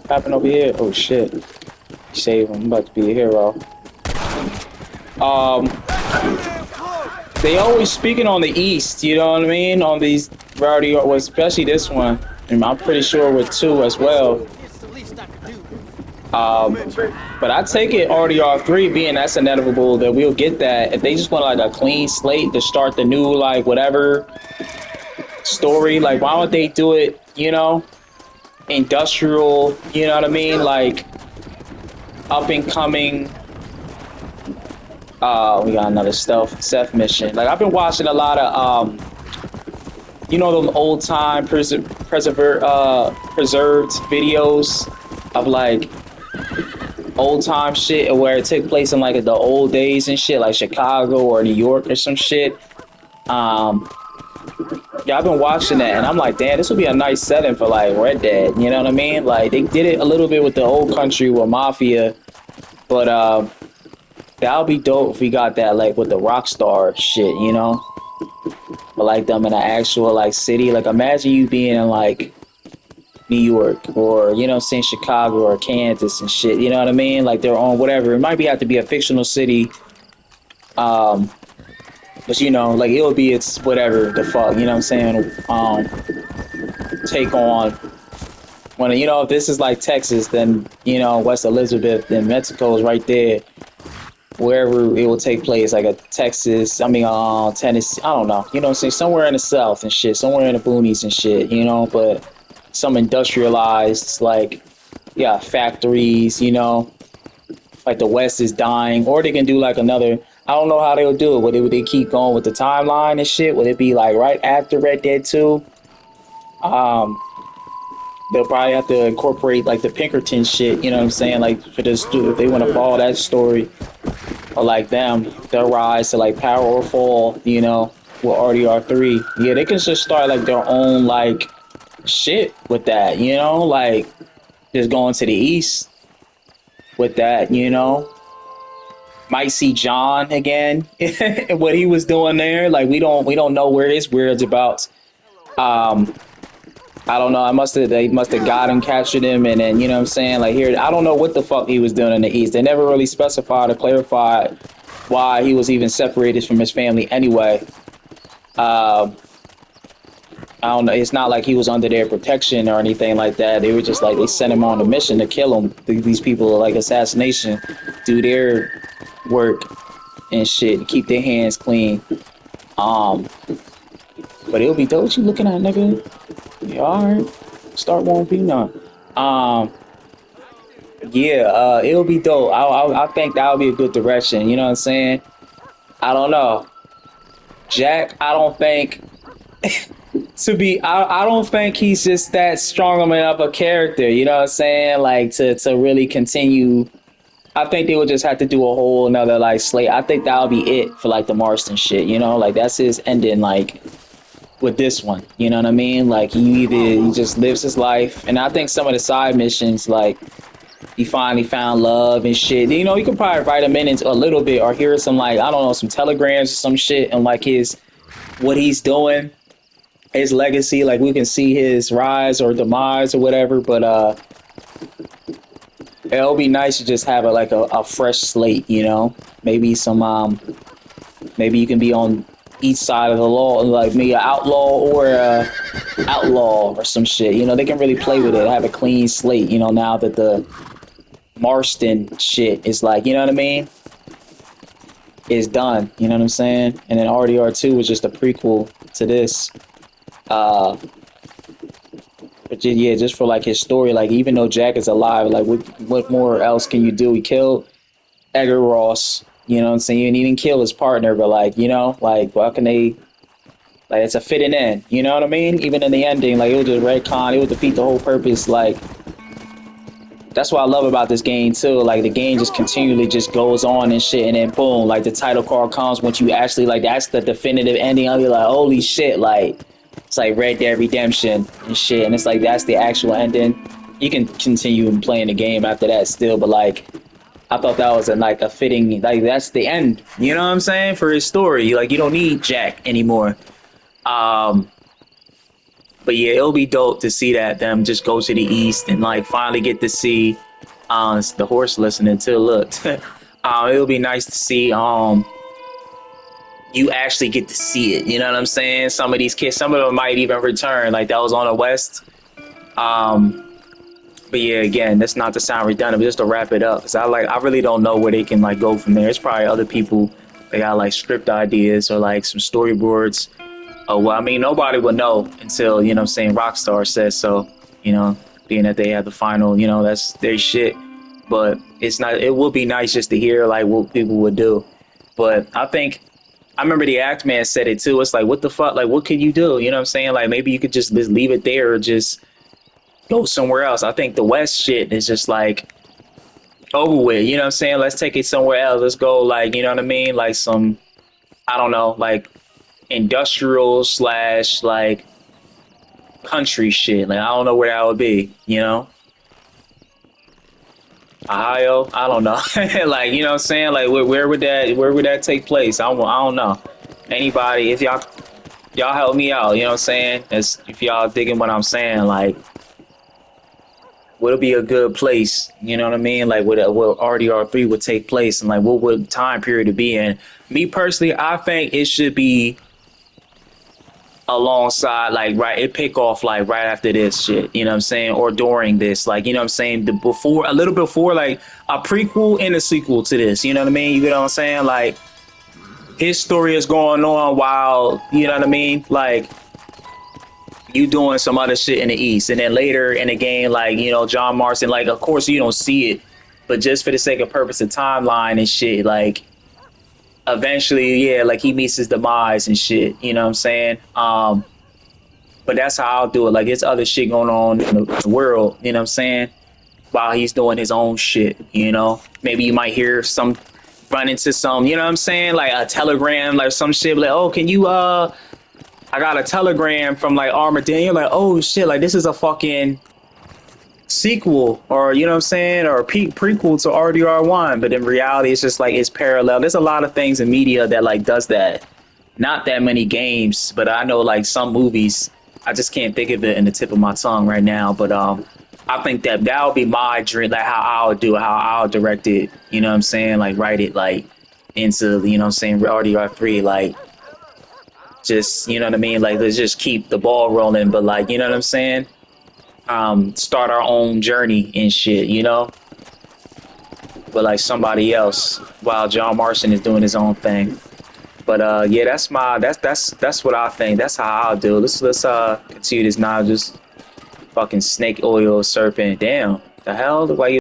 happened over here? Oh shit. Save him. I'm about to be a hero. Um, they always speaking on the East, you know what I mean? On these rowdy, well, especially this one. And I'm pretty sure with two as well. Um, but I take it RDR3 being that's inevitable that we'll get that. If they just want like a clean slate to start the new like whatever story, like why don't they do it, industrial, you know what I mean? Like up and coming. We got another stealth Seth mission. Like I've been watching a lot of those old time preserved videos of like old time shit where it took place in like the old days and shit, like Chicago or New York or some shit. Um, yeah, I've been watching that and I'm like, damn, this would be a nice setting for like Red Dead. You know what I mean? Like they did it a little bit with the old country with Mafia, but that would be dope if we got that like with the Rockstar shit, but like them in an actual like city. Like imagine you being in like New York or saying Chicago or Kansas and shit. You know what I mean? Like they're on whatever. It might be have to be a fictional city. Um, but like it'll be it's whatever the fuck. You know what I'm saying? Take on when if this is like Texas, then West Elizabeth, then Mexico is right there. Wherever it will take place, like a Texas, I mean, Tennessee, I don't know, what I'm saying, somewhere in the South and shit, somewhere in the boonies and shit, but some industrialized, like, yeah, factories, like the West is dying, or they can do like another. I don't know how they'll do it. Would they keep going with the timeline and shit? Would it be like right after Red Dead 2? Um, they'll probably have to incorporate like the Pinkerton shit, you know what I'm saying? Like for this, if they want to follow that story, or like them, their rise to like power or fall, with RDR3. Yeah, they can just start like their own like shit with that, like just going to the east with that, Might see John again and what he was doing there. Like we don't know where his weird's about. Um, I don't know. They must have got him, captured him, and then you know what I'm saying. Like here, I don't know what the fuck he was doing in the east. They never really specified or clarified why he was even separated from his family anyway. Um, I don't know. It's not like he was under their protection or anything like that. They were just like they sent him on a mission to kill him. These people are like assassination, do their work and shit, keep their hands clean. Um, but it'll be dope. What you looking at, nigga? Yeah, all right. Start won't be none. Um, yeah, it'll be dope. I think that'll be a good direction. You know what I'm saying? I don't know, Jack. I don't think I don't think he's just that strong of a character. You know what I'm saying? Like to really continue. I think they would just have to do a whole another like slate. I think that'll be it for like the Marston shit. Like that's his ending. Like with this one. You know what I mean? Like he just lives his life, and I think some of the side missions, like he finally found love and shit. You could probably write him in into a little bit, or hear some like I don't know some telegrams or some shit, and like his what he's doing, his legacy. Like we can see his rise or demise or whatever. But it'll be nice to just have a fresh slate. Maybe some maybe you can be on each side of the law, like me, an outlaw or a outlaw or some shit. They can really play with it, have a clean slate. Now that the Marston shit is like, you know what I mean, is done. You know what I'm saying? And then RDR2 was just a prequel to this. Uh, but yeah, just for like his story, like even though Jack is alive, like what more else can you do? He killed Edgar Ross. You know what I'm saying? And he didn't kill his partner, but like, like what can they like it's a fitting in, you know what I mean? Even in the ending, like it was just retcon, it would defeat the whole purpose. Like that's what I love about this game too. Like the game just continually just goes on and shit, and then boom, like the title card comes once you actually like that's the definitive ending. I'll be like, holy shit, like it's like Red Dead Redemption and shit, and it's like that's the actual ending. You can continue playing the game after that still, but like I thought that was like a fitting like that's the end. You know what I'm saying for his story? Like you don't need Jack anymore. Um, But yeah, it'll be dope to see that them just go to the east and like finally get to see the horse listening to look. It'll be nice to see you actually get to see it. You know what I'm saying? Some of these kids, some of them might even return. Like that was on the west. Um, but yeah, again, that's not to sound redundant, but just to wrap it up, because I really don't know where they can like go from there. It's probably other people that got like script ideas or like some storyboards. Oh well, I mean, nobody will know until you know what I'm saying Rockstar says so. You know, being that they have the final, you know, that's their shit. But it's not. It would be nice just to hear like what people would do. But I think I remember the Act Man said it too. It's like, what the fuck? Like, what can you do? You know what I'm saying? Like, maybe you could just leave it there or just go somewhere else. I think the West shit is just like over with. You know what I'm saying? Let's take it somewhere else. Let's go, like, you know what I mean? Like some, I don't know, like industrial slash like country shit. Like, I don't know where that would be, you know? Ohio, I don't know. Like, you know what I'm saying? Like, where would that take place? I don't know. Anybody, if y'all help me out, you know what I'm saying? As if y'all digging what I'm saying, like what'll be a good place, you know what I mean? Like what RDR3 would take place and like what would time period to be in. Me personally, I think it should be alongside like right it pick off like right after this shit, you know what I'm saying? Or during this, like you know what I'm saying, the before a little before like a prequel and a sequel to this, you know what I mean? You get what I'm saying? Like his story is going on while, you know what I mean? Like you doing some other shit in the East. And then later in the game, like, you know, John Marston, like, of course you don't see it, but just for the sake of purpose of timeline and shit, like, eventually, yeah, like he meets his demise and shit, you know what I'm saying? But that's how I'll do it. Like, there's other shit going on in the world, you know what I'm saying? While he's doing his own shit, you know? Maybe you might hear some, run into some, you know what I'm saying? Like a telegram, like some shit, like, oh, can you, I got a telegram from like Armageddon. You're like, oh shit, like this is a fucking sequel or you know what I'm saying, or a prequel to RDR1. But in reality, it's just like it's parallel. There's a lot of things in media that like does that. Not that many games, but I know like some movies. I just can't think of it in the tip of my tongue right now. But I think that would be my dream, like how I'll do it, how I'll direct it. You know what I'm saying? Like write it like into you know what I'm saying RDR3 like just you know what I mean like let's just keep the ball rolling but like you know what I'm saying start our own journey and shit you know but like somebody else while John Marston is doing his own thing but yeah that's what I think that's how I'll do let's continue this now just fucking snake oil serpent damn the hell why you